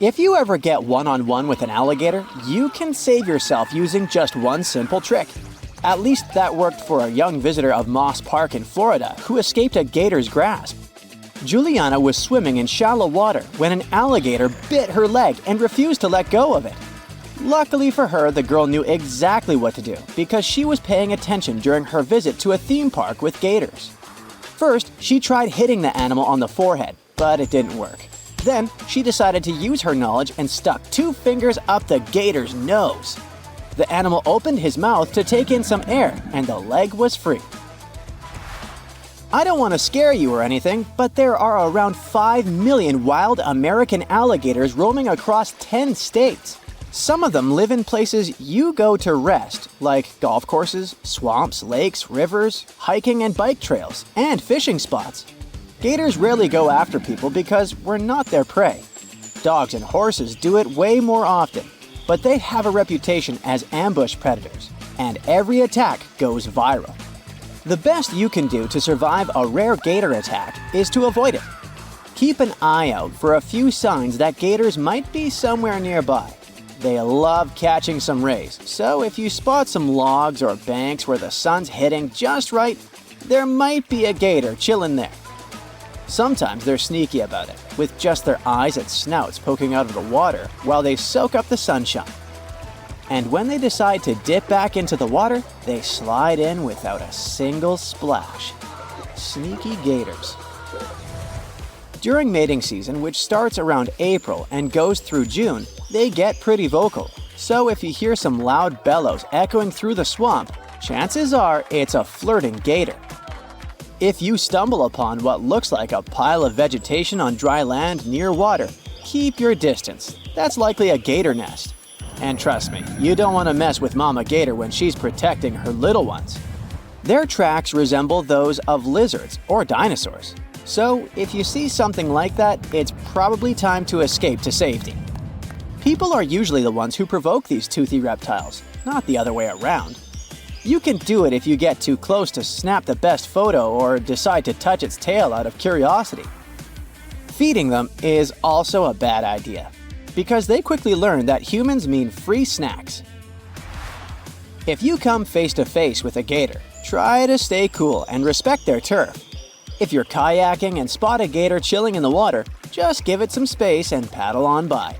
If you ever get one-on-one with an alligator, you can save yourself using just one simple trick. At least that worked for a young visitor of Moss Park in Florida who escaped a gator's grasp. Juliana was swimming in shallow water when an alligator bit her leg and refused to let go of it. Luckily for her, the girl knew exactly what to do because she was paying attention during her visit to a theme park with gators. First, she tried hitting the animal on the forehead, but it didn't work. Then, she decided to use her knowledge and stuck 2 fingers up the gator's nose. The animal opened his mouth to take in some air, and the leg was free. I don't want to scare you or anything, but there are around 5 million wild American alligators roaming across 10 states. Some of them live in places you go to rest, like golf courses, swamps, lakes, rivers, hiking and bike trails, and fishing spots. Gators rarely go after people because we're not their prey. Dogs and horses do it way more often, but they have a reputation as ambush predators, and every attack goes viral. The best you can do to survive a rare gator attack is to avoid it. Keep an eye out for a few signs that gators might be somewhere nearby. They love catching some rays, so if you spot some logs or banks where the sun's hitting just right, there might be a gator chilling there. Sometimes they're sneaky about it, with just their eyes and snouts poking out of the water while they soak up the sunshine. And when they decide to dip back into the water, they slide in without a single splash. Sneaky gators. During mating season, which starts around April and goes through June, they get pretty vocal. So if you hear some loud bellows echoing through the swamp, chances are it's a flirting gator. If you stumble upon what looks like a pile of vegetation on dry land near water, keep your distance. That's likely a gator nest. And trust me, you don't want to mess with Mama Gator when she's protecting her little ones. Their tracks resemble those of lizards or dinosaurs. So if you see something like that, it's probably time to escape to safety. People are usually the ones who provoke these toothy reptiles, not the other way around. You can do it if you get too close to snap the best photo or decide to touch its tail out of curiosity. Feeding them is also a bad idea, because they quickly learn that humans mean free snacks. If you come face to face with a gator, try to stay cool and respect their turf. If you're kayaking and spot a gator chilling in the water, just give it some space and paddle on by.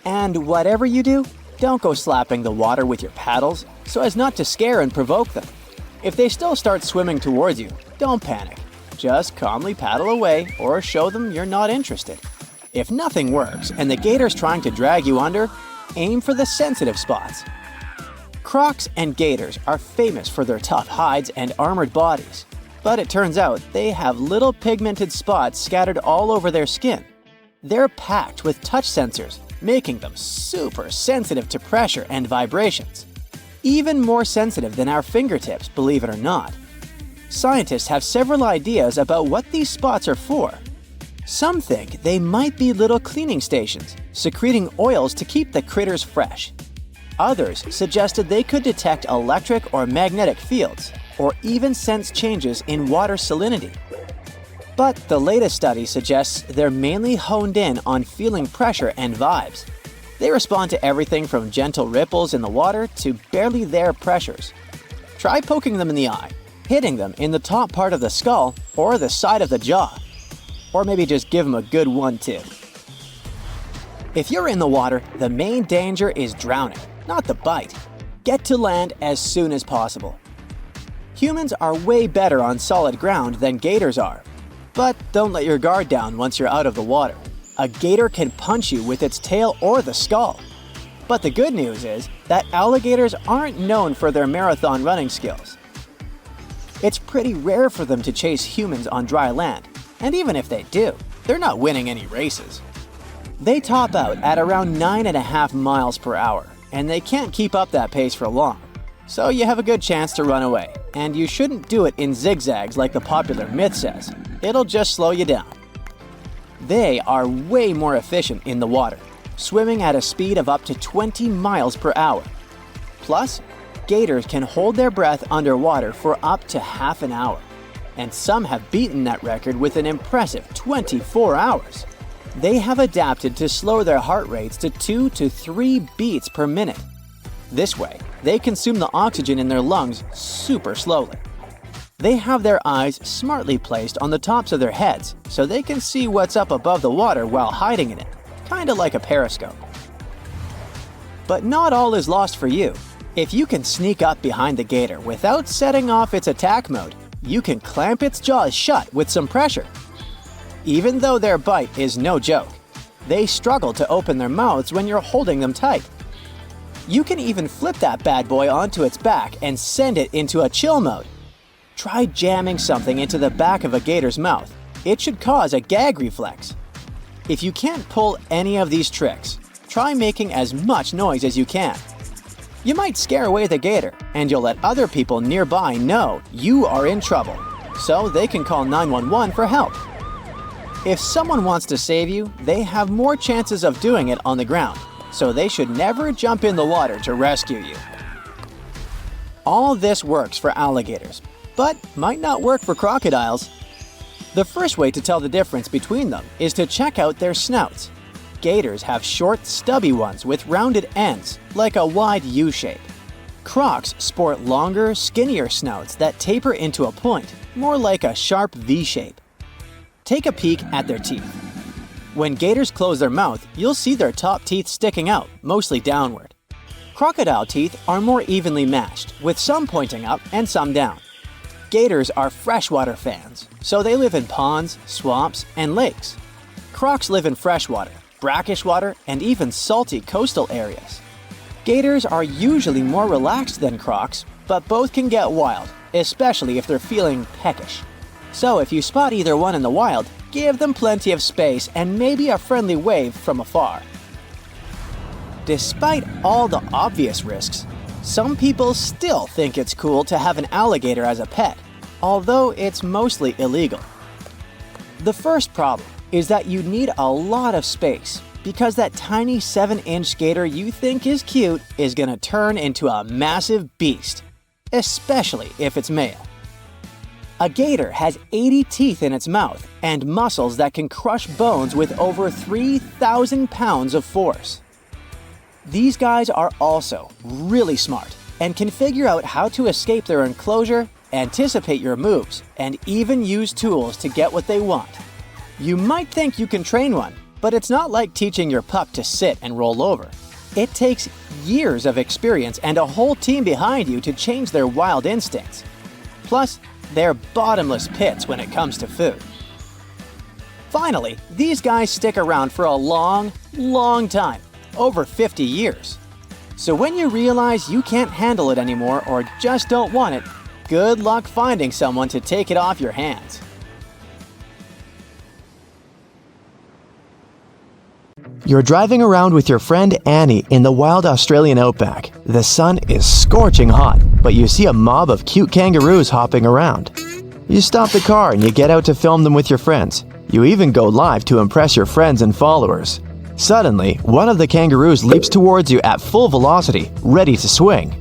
And whatever you do, don't go slapping the water with your paddles so as not to scare and provoke them. If they still start swimming towards you, don't panic. Just calmly paddle away or show them you're not interested. If nothing works and the gator's trying to drag you under, aim for the sensitive spots. Crocs and gators are famous for their tough hides and armored bodies, but it turns out they have little pigmented spots scattered all over their skin. They're packed with touch sensors, making them super sensitive to pressure and vibrations. Even more sensitive than our fingertips, believe it or not. Scientists have several ideas about what these spots are for. Some think they might be little cleaning stations, secreting oils to keep the critters fresh. Others suggested they could detect electric or magnetic fields, or even sense changes in water salinity. But the latest study suggests they're mainly honed in on feeling pressure and vibes. They respond to everything from gentle ripples in the water to barely there pressures. Try poking them in the eye, hitting them in the top part of the skull or the side of the jaw. Or maybe just give them a good 1-2. If you're in the water, the main danger is drowning, not the bite. Get to land as soon as possible. Humans are way better on solid ground than gators are. But don't let your guard down once you're out of the water. A gator can punch you with its tail or the skull. But the good news is that alligators aren't known for their marathon running skills. It's pretty rare for them to chase humans on dry land, and even if they do, they're not winning any races. They top out at around 9.5 miles per hour, and they can't keep up that pace for long. So you have a good chance to run away, and you shouldn't do it in zigzags like the popular myth says. It'll just slow you down. They are way more efficient in the water, swimming at a speed of up to 20 miles per hour. Plus, gators can hold their breath underwater for up to half an hour, and some have beaten that record with an impressive 24 hours. They have adapted to slow their heart rates to 2 to 3 beats per minute. This way, they consume the oxygen in their lungs super slowly. They have their eyes smartly placed on the tops of their heads so they can see what's up above the water while hiding in it, kinda like a periscope. But not all is lost for you. If you can sneak up behind the gator without setting off its attack mode, you can clamp its jaws shut with some pressure. Even though their bite is no joke, they struggle to open their mouths when you're holding them tight. You can even flip that bad boy onto its back and send it into a chill mode. Try jamming something into the back of a gator's mouth. It should cause a gag reflex. If you can't pull any of these tricks, try making as much noise as you can. You might scare away the gator, and you'll let other people nearby know you are in trouble, so they can call 911 for help. If someone wants to save you, they have more chances of doing it on the ground, so they should never jump in the water to rescue you. All this works for alligators, but might not work for crocodiles. The first way to tell the difference between them is to check out their snouts. Gators have short, stubby ones with rounded ends, like a wide U shape. Crocs sport longer, skinnier snouts that taper into a point, more like a sharp V shape. Take a peek at their teeth. When gators close their mouth, you'll see their top teeth sticking out, mostly downward. Crocodile teeth are more evenly matched, with some pointing up and some down. Gators are freshwater fans, so they live in ponds, swamps, and lakes. Crocs live in freshwater, brackish water, and even salty coastal areas. Gators are usually more relaxed than crocs, but both can get wild, especially if they're feeling peckish. So if you spot either one in the wild, give them plenty of space and maybe a friendly wave from afar. Despite all the obvious risks, some people still think it's cool to have an alligator as a pet, although it's mostly illegal. The first problem is that you need a lot of space, because that tiny 7-inch gator you think is cute is gonna turn into a massive beast, especially if it's male. A gator has 80 teeth in its mouth and muscles that can crush bones with over 3,000 pounds of force. These guys are also really smart and can figure out how to escape their enclosure, anticipate your moves, and even use tools to get what they want. You might think you can train one, but it's not like teaching your pup to sit and roll over. It takes years of experience and a whole team behind you to change their wild instincts. Plus, they're bottomless pits when it comes to food. Finally, these guys stick around for a long, long time, over 50 years. So when you realize you can't handle it anymore or just don't want it, good luck finding someone to take it off your hands. You're driving around with your friend Annie in the wild Australian outback. The sun is scorching hot, but you see a mob of cute kangaroos hopping around. You stop the car and you get out to film them with your friends. You even go live to impress your friends and followers. Suddenly, one of the kangaroos leaps towards you at full velocity, ready to swing.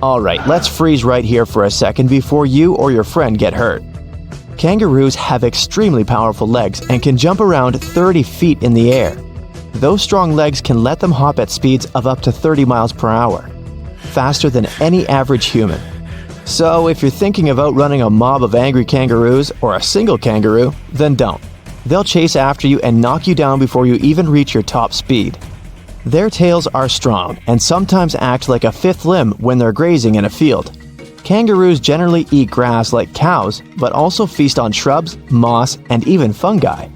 Alright, let's freeze right here for a second before you or your friend get hurt. Kangaroos have extremely powerful legs and can jump around 30 feet in the air. Those strong legs can let them hop at speeds of up to 30 miles per hour, faster than any average human. So if you're thinking of outrunning a mob of angry kangaroos or a single kangaroo, then don't. They'll chase after you and knock you down before you even reach your top speed. Their tails are strong and sometimes act like a fifth limb when they're grazing in a field. Kangaroos generally eat grass like cows, but also feast on shrubs, moss, and even fungi.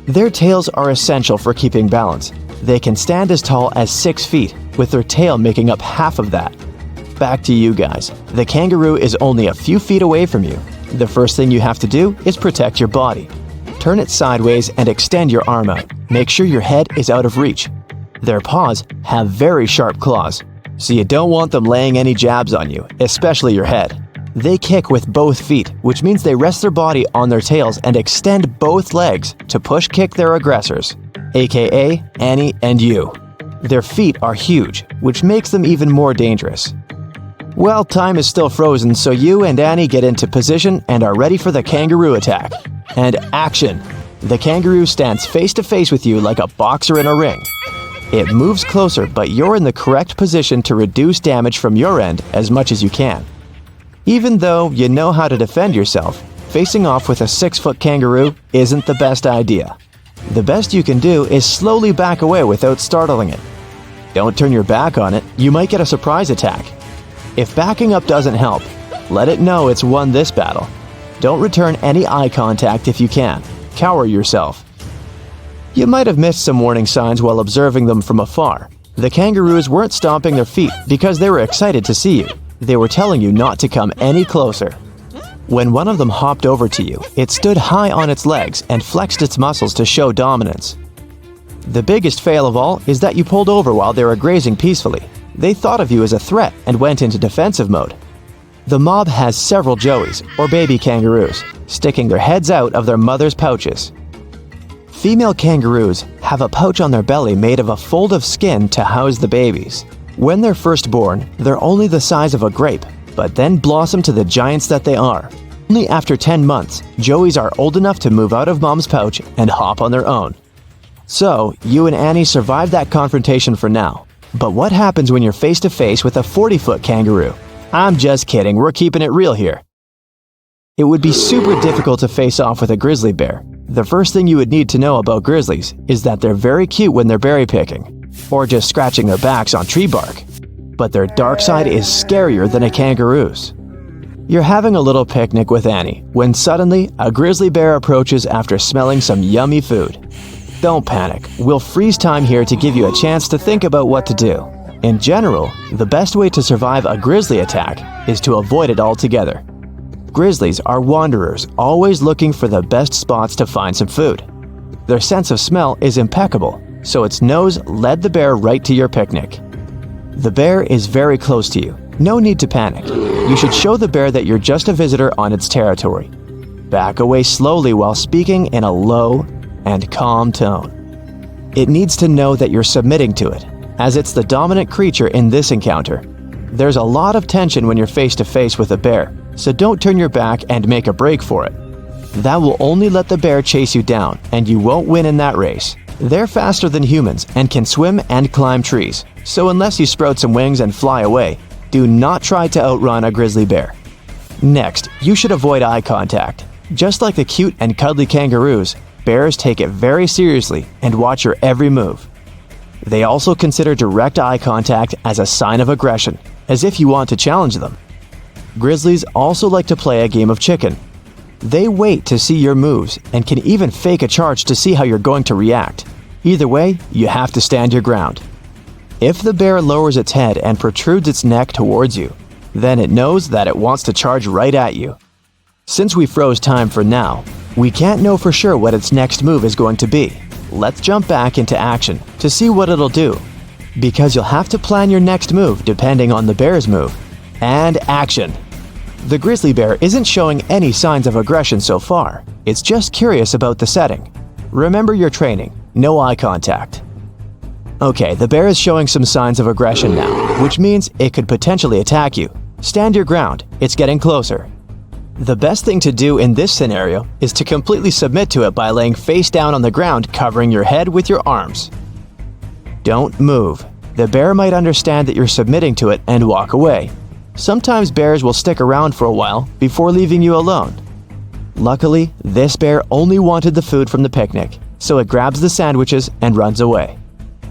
Their tails are essential for keeping balance. They can stand as tall as 6 feet, with their tail making up half of that. Back to you guys. The kangaroo is only a few feet away from you. The first thing you have to do is protect your body. Turn it sideways and extend your arm out. Make sure your head is out of reach. Their paws have very sharp claws, so you don't want them laying any jabs on you, especially your head. They kick with both feet, which means they rest their body on their tails and extend both legs to push kick their aggressors, aka Annie and you. Their feet are huge, which makes them even more dangerous. Well, time is still frozen, so you and Annie get into position and are ready for the kangaroo attack. And action! The kangaroo stands face to face with you like a boxer in a ring. It moves closer, but you're in the correct position to reduce damage from your end as much as you can. Even though you know how to defend yourself, facing off with a 6-foot kangaroo isn't the best idea. The best you can do is slowly back away without startling it. Don't turn your back on it, you might get a surprise attack. If backing up doesn't help, let it know it's won this battle. Don't return any eye contact if you can. Cower yourself. You might have missed some warning signs while observing them from afar. The kangaroos weren't stomping their feet because they were excited to see you. They were telling you not to come any closer. When one of them hopped over to you, it stood high on its legs and flexed its muscles to show dominance. The biggest fail of all is that you pulled over while they were grazing peacefully. They thought of you as a threat and went into defensive mode. The mob has several joeys, or baby kangaroos, sticking their heads out of their mother's pouches. Female kangaroos have a pouch on their belly made of a fold of skin to house the babies. When they're first born, they're only the size of a grape, but then blossom to the giants that they are. Only after 10 months, joeys are old enough to move out of mom's pouch and hop on their own. So, you and Annie survived that confrontation for now. But what happens when you're face to face with a 40-foot kangaroo? I'm just kidding, we're keeping it real here. It would be super difficult to face off with a grizzly bear. The first thing you would need to know about grizzlies is that they're very cute when they're berry picking, or just scratching their backs on tree bark. But their dark side is scarier than a kangaroo's. You're having a little picnic with Annie when suddenly a grizzly bear approaches after smelling some yummy food. Don't panic, we'll freeze time here to give you a chance to think about what to do. In general, the best way to survive a grizzly attack is to avoid it altogether. Grizzlies are wanderers, always looking for the best spots to find some food. Their sense of smell is impeccable, so its nose led the bear right to your picnic. The bear is very close to you. No need to panic. You should show the bear that you're just a visitor on its territory. Back away slowly while speaking in a low and calm tone. It needs to know that you're submitting to it, as it's the dominant creature in this encounter. There's a lot of tension when you're face to face with a bear, so don't turn your back and make a break for it. That will only let the bear chase you down, and you won't win in that race. They're faster than humans and can swim and climb trees, so unless you sprout some wings and fly away, do not try to outrun a grizzly bear. Next, you should avoid eye contact. Just like the cute and cuddly kangaroos, bears take it very seriously and watch your every move. They also consider direct eye contact as a sign of aggression, as if you want to challenge them. Grizzlies also like to play a game of chicken. They wait to see your moves and can even fake a charge to see how you're going to react. Either way, you have to stand your ground. If the bear lowers its head and protrudes its neck towards you, then it knows that it wants to charge right at you. Since we froze time for now, we can't know for sure what its next move is going to be. Let's jump back into action to see what it'll do, because you'll have to plan your next move depending on the bear's move. And action! The grizzly bear isn't showing any signs of aggression so far. It's just curious about the setting. Remember your training, no eye contact. Okay, the bear is showing some signs of aggression now, which means it could potentially attack you. Stand your ground, it's getting closer. The best thing to do in this scenario is to completely submit to it by laying face down on the ground, covering your head with your arms. Don't move. The bear might understand that you're submitting to it and walk away. Sometimes bears will stick around for a while before leaving you alone. Luckily, this bear only wanted the food from the picnic, so it grabs the sandwiches and runs away.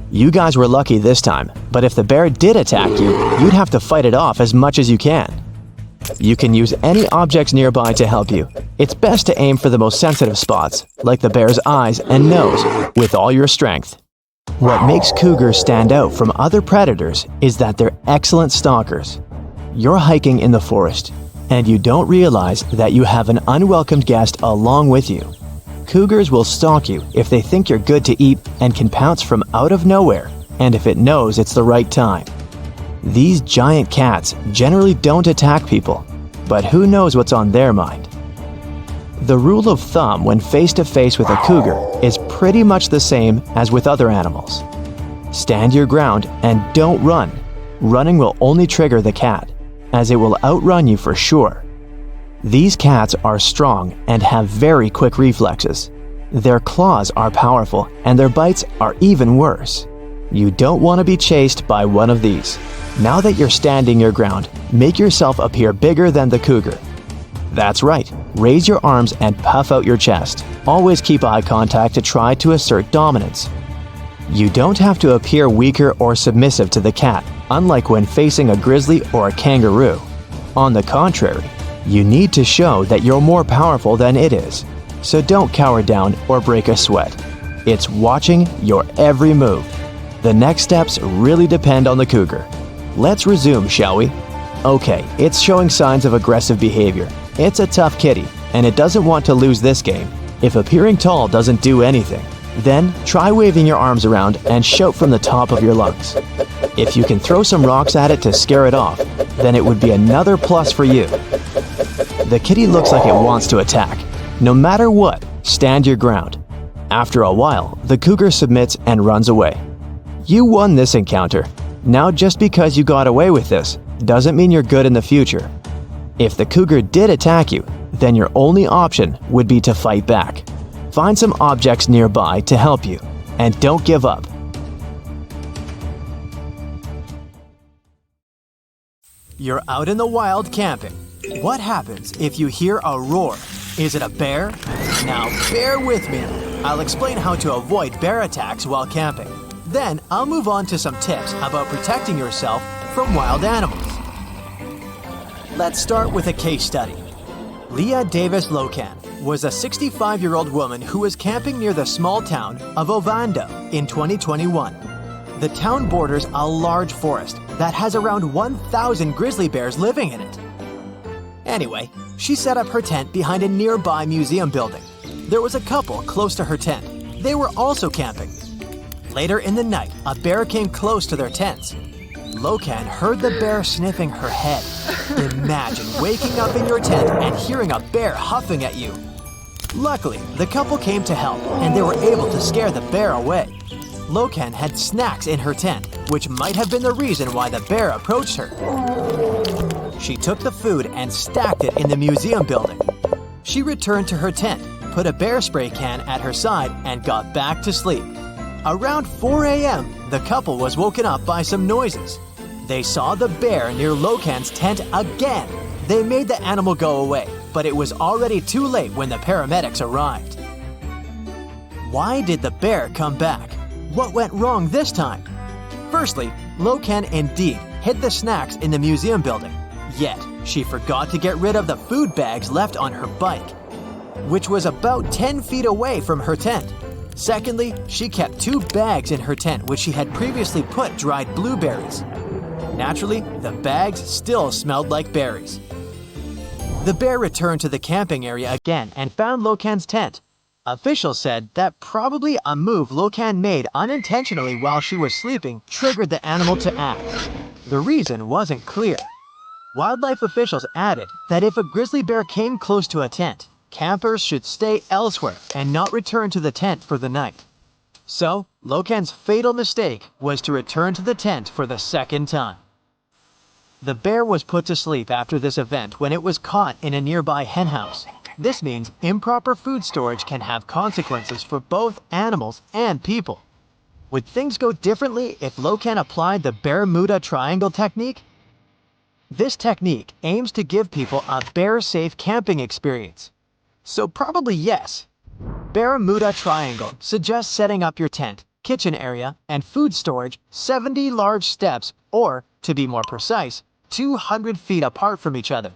You guys were lucky this time, but if the bear did attack you, you'd have to fight it off as much as you can. You can use any objects nearby to help you. It's best to aim for the most sensitive spots, like the bear's eyes and nose, with all your strength. What makes cougars stand out from other predators is that they're excellent stalkers. You're hiking in the forest, and you don't realize that you have an unwelcomed guest along with you. Cougars will stalk you if they think you're good to eat and can pounce from out of nowhere, and if it knows it's the right time. These giant cats generally don't attack people, but who knows what's on their mind. The rule of thumb when face to face with a cougar is pretty much the same as with other animals. Stand your ground and don't run. Running will only trigger the cat, as it will outrun you for sure. These cats are strong and have very quick reflexes. Their claws are powerful and their bites are even worse. You don't want to be chased by one of these. Now that you're standing your ground, make yourself appear bigger than the cougar. That's right, raise your arms and puff out your chest. Always keep eye contact to try to assert dominance. You don't have to appear weaker or submissive to the cat, unlike when facing a grizzly or a kangaroo. On the contrary, you need to show that you're more powerful than it is. So don't cower down or break a sweat. It's watching your every move. The next steps really depend on the cougar. Let's resume, shall we? Okay, it's showing signs of aggressive behavior. It's a tough kitty, and it doesn't want to lose this game. If appearing tall doesn't do anything, then try waving your arms around and shout from the top of your lungs. If you can throw some rocks at it to scare it off, then it would be another plus for you. The kitty looks like it wants to attack. No matter what, stand your ground. After a while, the cougar submits and runs away. You won this encounter. Now, just because you got away with this doesn't mean you're good in the future. If the cougar did attack you, then your only option would be to fight back. Find some objects nearby to help you, and don't give up. You're out in the wild camping. What happens if you hear a roar? Is it a bear? Now bear with me. I'll explain how to avoid bear attacks while camping. Then I'll move on to some tips about protecting yourself from wild animals. Let's start with a case study. Leah Davis Locan was a 65-year-old woman who was camping near the small town of Ovando in 2021. The town borders a large forest that has around 1,000 grizzly bears living in it. Anyway, she set up her tent behind a nearby museum building. There was a couple close to her tent. They were also camping. Later in the night, a bear came close to their tents. Locan heard the bear sniffing her head. Imagine waking up in your tent and hearing a bear huffing at you. Luckily, the couple came to help and they were able to scare the bear away. Locan had snacks in her tent, which might have been the reason why the bear approached her. She took the food and stacked it in the museum building. She returned to her tent, put a bear spray can at her side, and got back to sleep. Around 4 a.m., the couple was woken up by some noises. They saw the bear near Locan's tent again. They made the animal go away, but it was already too late when the paramedics arrived. Why did the bear come back? What went wrong this time? Firstly, Locan indeed hid the snacks in the museum building. Yet, she forgot to get rid of the food bags left on her bike, which was about 10 feet away from her tent. Secondly, she kept 2 bags in her tent which she had previously put dried blueberries. Naturally, the bags still smelled like berries. The bear returned to the camping area again and found Locan's tent. Officials said that probably a move Locan made unintentionally while she was sleeping triggered the animal to act. The reason wasn't clear. Wildlife officials added that if a grizzly bear came close to a tent, campers should stay elsewhere and not return to the tent for the night. So, Locan's fatal mistake was to return to the tent for the second time. The bear was put to sleep after this event when it was caught in a nearby henhouse. This means improper food storage can have consequences for both animals and people. Would things go differently if Locan applied the Bermuda Triangle technique? This technique aims to give people a bear-safe camping experience. So probably yes. Bermuda Triangle suggests setting up your tent, kitchen area, and food storage 70 large steps, or, to be more precise, 200 feet apart from each other.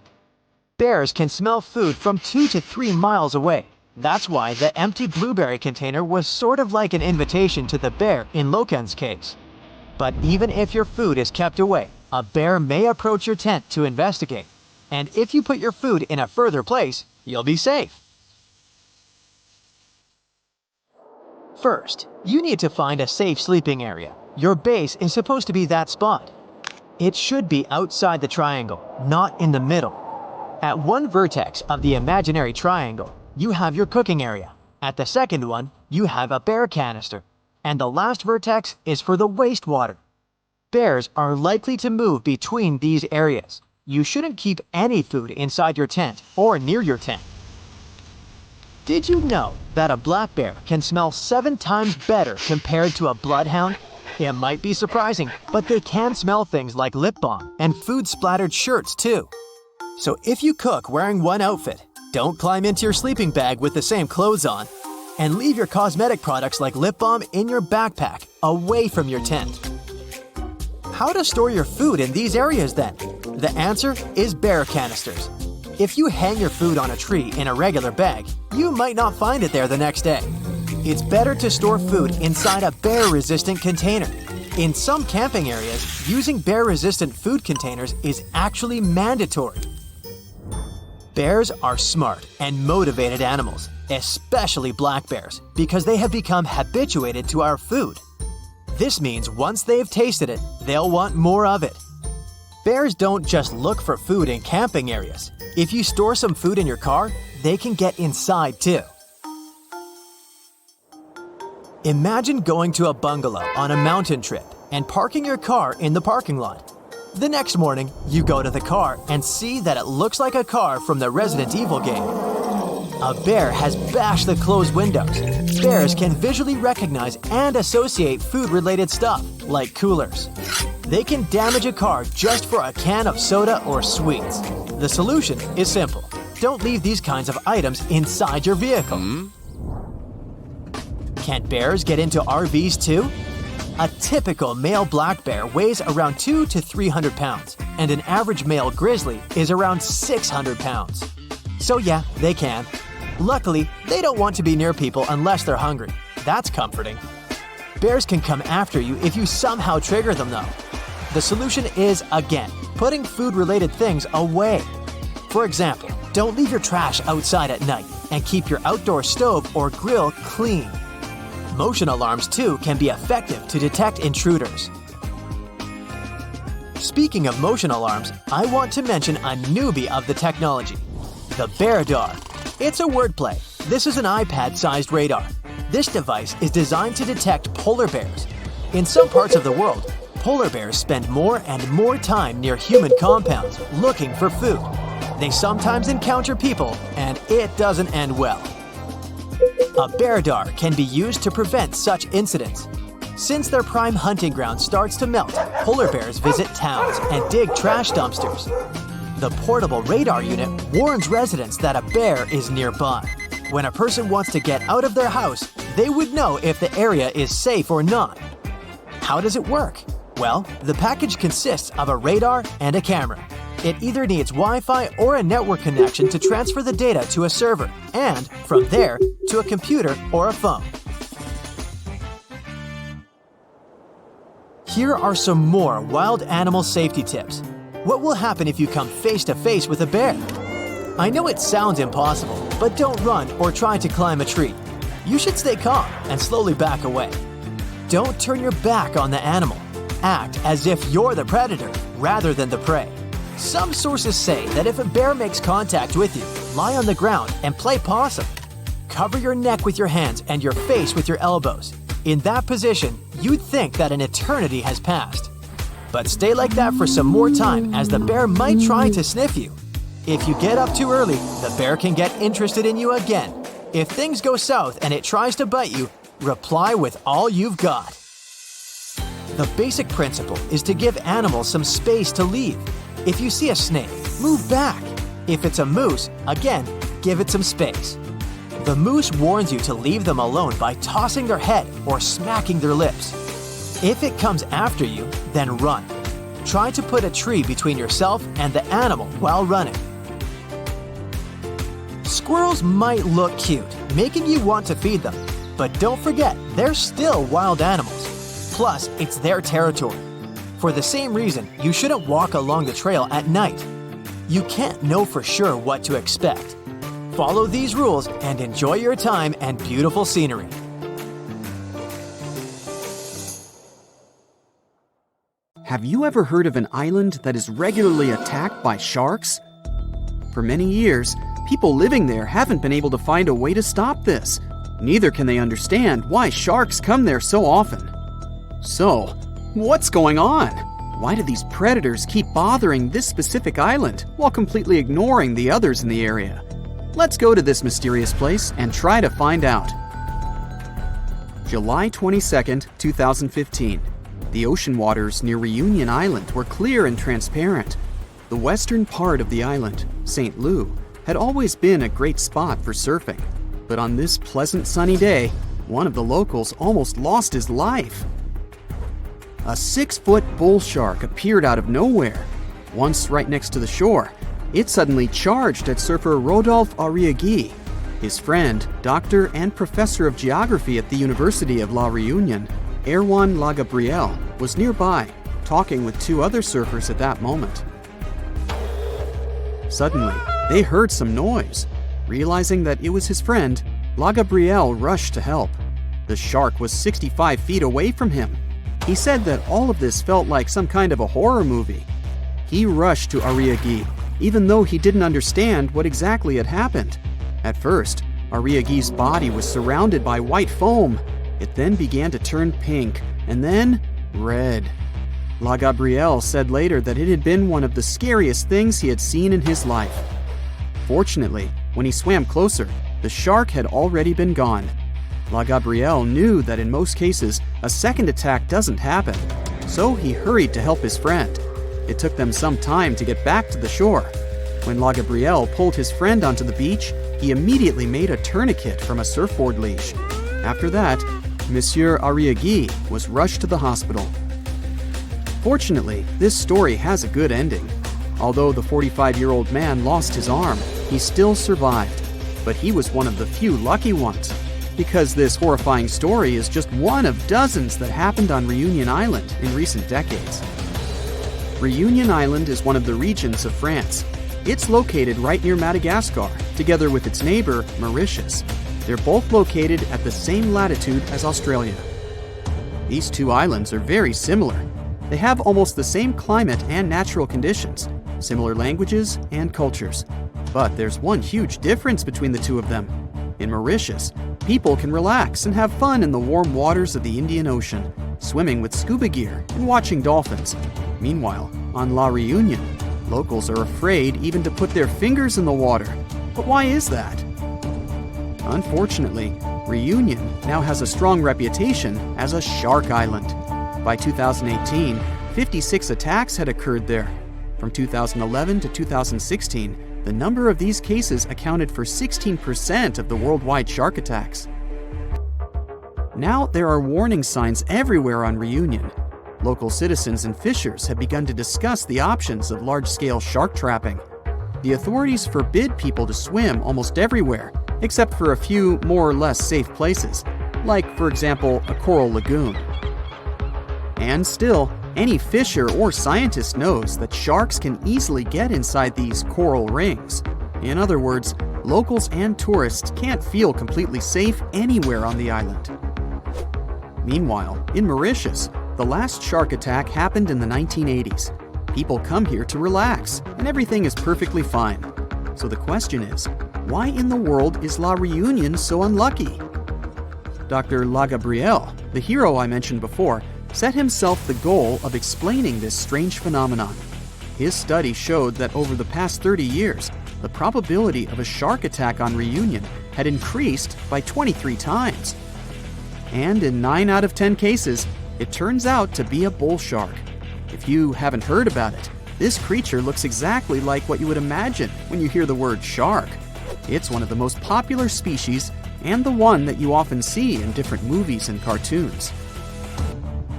Bears can smell food from 2 to 3 miles away. That's why the empty blueberry container was sort of like an invitation to the bear in Locan's case. But even if your food is kept away, a bear may approach your tent to investigate. And if you put your food in a further place, you'll be safe. First, you need to find a safe sleeping area. Your base is supposed to be that spot. It should be outside the triangle, not in the middle. At one vertex of the imaginary triangle, you have your cooking area. At the second one, you have a bear canister. And the last vertex is for the wastewater. Bears are likely to move between these areas. You shouldn't keep any food inside your tent or near your tent. Did you know that a black bear can smell 7 times better compared to a bloodhound? It might be surprising, but they can smell things like lip balm and food-splattered shirts too. So if you cook wearing one outfit, don't climb into your sleeping bag with the same clothes on. And leave your cosmetic products like lip balm in your backpack, away from your tent. How to store your food in these areas then? The answer is bear canisters. If you hang your food on a tree in a regular bag, you might not find it there the next day. It's better to store food inside a bear-resistant container. In some camping areas, using bear-resistant food containers is actually mandatory. Bears are smart and motivated animals, especially black bears, because they have become habituated to our food. This means once they've tasted it, they'll want more of it. Bears don't just look for food in camping areas. If you store some food in your car, they can get inside too. Imagine going to a bungalow on a mountain trip and parking your car in the parking lot. The next morning, you go to the car and see that it looks like a car from the Resident Evil game. A bear has bashed the closed windows. Bears can visually recognize and associate food-related stuff, like coolers. They can damage a car just for a can of soda or sweets. The solution is simple. Don't leave these kinds of items inside your vehicle. Can bears get into RVs too? A typical male black bear weighs around 200 to 300 pounds, and an average male grizzly is around 600 pounds. So yeah, they can. Luckily, they don't want to be near people unless they're hungry. That's comforting. Bears can come after you if you somehow trigger them though. The solution is, again, putting food-related things away. For example, don't leave your trash outside at night, and keep your outdoor stove or grill clean. Motion alarms too can be effective to detect intruders. Speaking of motion alarms, I want to mention a newbie of the technology, the Beardar. It's a wordplay. This is an iPad-sized radar. This device is designed to detect polar bears. In some parts of the world, polar bears spend more and more time near human compounds looking for food. They sometimes encounter people, and it doesn't end well. A Beardar can be used to prevent such incidents. Since their prime hunting ground starts to melt, polar bears visit towns and dig trash dumpsters. The portable radar unit warns residents that a bear is nearby. When a person wants to get out of their house, they would know if the area is safe or not. How does it work? Well, the package consists of a radar and a camera. It either needs Wi-Fi or a network connection to transfer the data to a server, and, from there, to a computer or a phone. Here are some more wild animal safety tips. What will happen if you come face to face with a bear? I know it sounds impossible, but don't run or try to climb a tree. You should stay calm and slowly back away. Don't turn your back on the animal. Act as if you're the predator rather than the prey. Some sources say that if a bear makes contact with you, lie on the ground and play possum. Cover your neck with your hands and your face with your elbows. In that position, you'd think that an eternity has passed. But stay like that for some more time, as the bear might try to sniff you. If you get up too early, the bear can get interested in you again. If things go south and it tries to bite you, reply with all you've got. The basic principle is to give animals some space to leave. If you see a snake, move back. If it's a moose, again, give it some space. The moose warns you to leave them alone by tossing their head or smacking their lips. If it comes after you, then run. Try to put a tree between yourself and the animal while running. Squirrels might look cute, making you want to feed them. But don't forget, they're still wild animals. Plus, it's their territory. For the same reason, you shouldn't walk along the trail at night. You can't know for sure what to expect. Follow these rules and enjoy your time and beautiful scenery. Have you ever heard of an island that is regularly attacked by sharks? For many years, people living there haven't been able to find a way to stop this. Neither can they understand why sharks come there so often. So, what's going on? Why do these predators keep bothering this specific island while completely ignoring the others in the area? Let's go to this mysterious place and try to find out. July 22nd, 2015. The ocean waters near Reunion Island were clear and transparent. The western part of the island, St. Lou, had always been a great spot for surfing. But on this pleasant sunny day, one of the locals almost lost his life. A 6-foot bull shark appeared out of nowhere. Once right next to the shore, it suddenly charged at surfer Rodolphe Arriaghi. His friend, doctor and professor of geography at the University of La Réunion, Erwan Lagabriel, was nearby, talking with 2 other surfers at that moment. Suddenly, they heard some noise. Realizing that it was his friend, Lagabriel rushed to help. The shark was 65 feet away from him. He said that all of this felt like some kind of a horror movie. He rushed to Arriaghi, even though he didn't understand what exactly had happened. At first, Arriaghi's body was surrounded by white foam. It then began to turn pink, and then red. Lagabriel said later that it had been one of the scariest things he had seen in his life. Fortunately, when he swam closer, the shark had already been gone. Lagabriel knew that in most cases, a second attack doesn't happen, so he hurried to help his friend. It took them some time to get back to the shore. When Lagabriel pulled his friend onto the beach, he immediately made a tourniquet from a surfboard leash. After that, Monsieur Arriaghi was rushed to the hospital. Fortunately, this story has a good ending. Although the 45-year-old man lost his arm, he still survived. But he was one of the few lucky ones, because this horrifying story is just one of dozens that happened on Reunion Island in recent decades. Reunion Island is one of the regions of France. It's located right near Madagascar, together with its neighbor, Mauritius. They're both located at the same latitude as Australia. These 2 islands are very similar. They have almost the same climate and natural conditions, similar languages and cultures. But there's one huge difference between the 2 of them. In Mauritius, people can relax and have fun in the warm waters of the Indian Ocean, swimming with scuba gear and watching dolphins. Meanwhile, on La Réunion, locals are afraid even to put their fingers in the water. But why is that? Unfortunately, Reunion now has a strong reputation as a shark island. By 2018, 56 attacks had occurred there. From 2011 to 2016, the number of these cases accounted for 16% of the worldwide shark attacks. Now there are warning signs everywhere on Reunion. Local citizens and fishers have begun to discuss the options of large-scale shark trapping. The authorities forbid people to swim almost everywhere, except for a few more or less safe places, like, for example, a coral lagoon. And still, any fisher or scientist knows that sharks can easily get inside these coral rings. In other words, locals and tourists can't feel completely safe anywhere on the island. Meanwhile, in Mauritius, the last shark attack happened in the 1980s. People come here to relax, and everything is perfectly fine. So the question is, why in the world is La Réunion so unlucky? Dr. Lagabriel, the hero I mentioned before, set himself the goal of explaining this strange phenomenon. His study showed that over the past 30 years, the probability of a shark attack on Reunion had increased by 23 times. And in 9 out of 10 cases, it turns out to be a bull shark. If you haven't heard about it, this creature looks exactly like what you would imagine when you hear the word shark. It's one of the most popular species and the one that you often see in different movies and cartoons.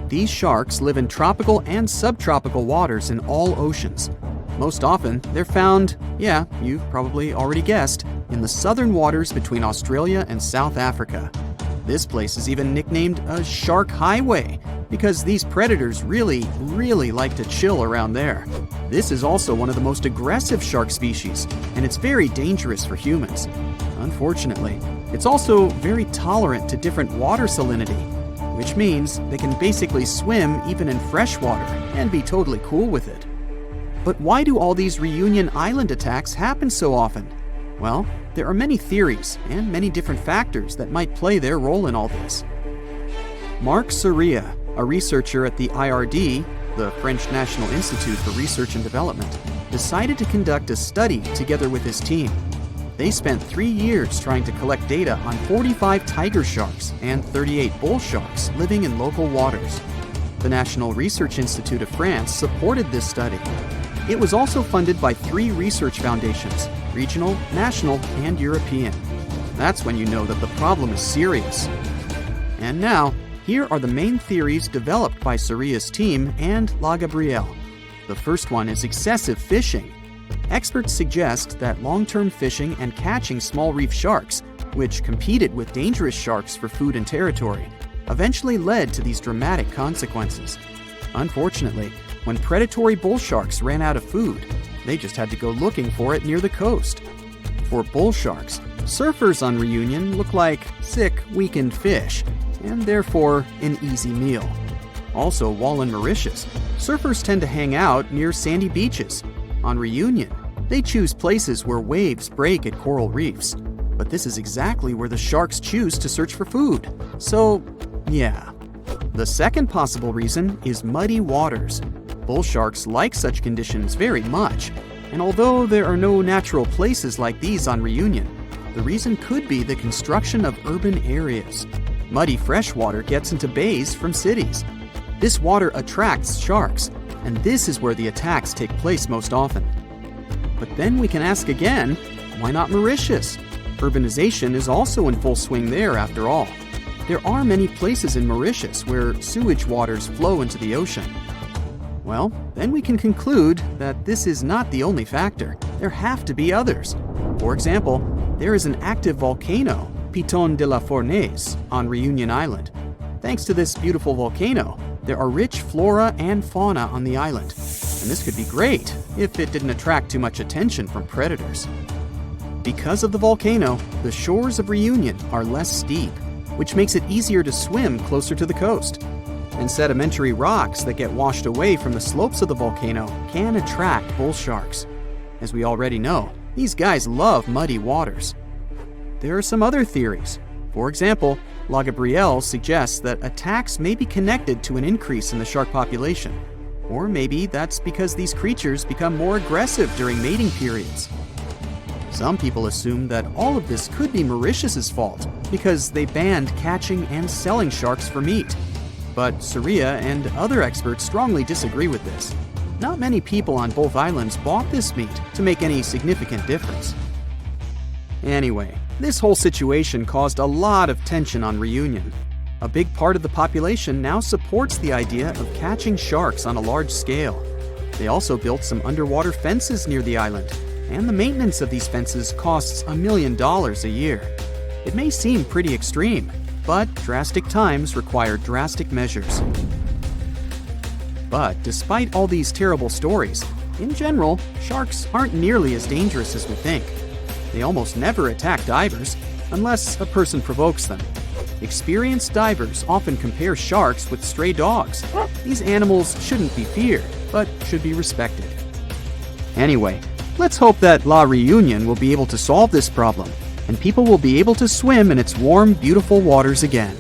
These sharks live in tropical and subtropical waters in all oceans. Most often, they're found, yeah, you've probably already guessed, in the southern waters between Australia and South Africa. This place is even nicknamed a shark highway because these predators really like to chill around there. This is also one of the most aggressive shark species, and it's very dangerous for humans. Unfortunately, it's also very tolerant to different water salinity, which means they can basically swim even in fresh water and be totally cool with it. But why do all these Reunion Island attacks happen so often? Well, there are many theories and many different factors that might play their role in all this. Marc Soria, a researcher at the IRD, the French National Institute for Research and Development, decided to conduct a study together with his team. They spent 3 years trying to collect data on 45 tiger sharks and 38 bull sharks living in local waters. The National Research Institute of France supported this study. It was also funded by 3 research foundations: regional, national, and European. That's when you know that the problem is serious. And now, here are the main theories developed by Soria's team and La Gabrielle. The first one is excessive fishing. Experts suggest that long-term fishing and catching small reef sharks, which competed with dangerous sharks for food and territory, eventually led to these dramatic consequences. Unfortunately, when predatory bull sharks ran out of food, they just had to go looking for it near the coast. For bull sharks, surfers on Reunion look like sick, weakened fish, and therefore an easy meal. Also, while in Mauritius, surfers tend to hang out near sandy beaches. On Reunion, they choose places where waves break at coral reefs. But this is exactly where the sharks choose to search for food. So, yeah. The second possible reason is muddy waters. Bull sharks like such conditions very much, and although there are no natural places like these on Reunion, the reason could be the construction of urban areas. Muddy freshwater gets into bays from cities. This water attracts sharks, and this is where the attacks take place most often. But then we can ask again, why not Mauritius? Urbanization is also in full swing there after all. There are many places in Mauritius where sewage waters flow into the ocean. Well, then we can conclude that this is not the only factor. There have to be others. For example, there is an active volcano, Piton de la Fournaise, on Reunion Island. Thanks to this beautiful volcano, there are rich flora and fauna on the island. And this could be great if it didn't attract too much attention from predators. Because of the volcano, the shores of Reunion are less steep, which makes it easier to swim closer to the coast. And sedimentary rocks that get washed away from the slopes of the volcano can attract bull sharks. As we already know, these guys love muddy waters. There are some other theories. For example, La Gabrielle suggests that attacks may be connected to an increase in the shark population. Or maybe that's because these creatures become more aggressive during mating periods. Some people assume that all of this could be Mauritius's fault because they banned catching and selling sharks for meat. But Soria and other experts strongly disagree with this. Not many people on both islands bought this meat to make any significant difference. Anyway, this whole situation caused a lot of tension on Reunion. A big part of the population now supports the idea of catching sharks on a large scale. They also built some underwater fences near the island, and the maintenance of these fences costs $1 million a year. It may seem pretty extreme, but drastic times require drastic measures. But despite all these terrible stories, in general, sharks aren't nearly as dangerous as we think. They almost never attack divers, unless a person provokes them. Experienced divers often compare sharks with stray dogs. These animals shouldn't be feared, but should be respected. Anyway, let's hope that La Reunion will be able to solve this problem, and people will be able to swim in its warm, beautiful waters again.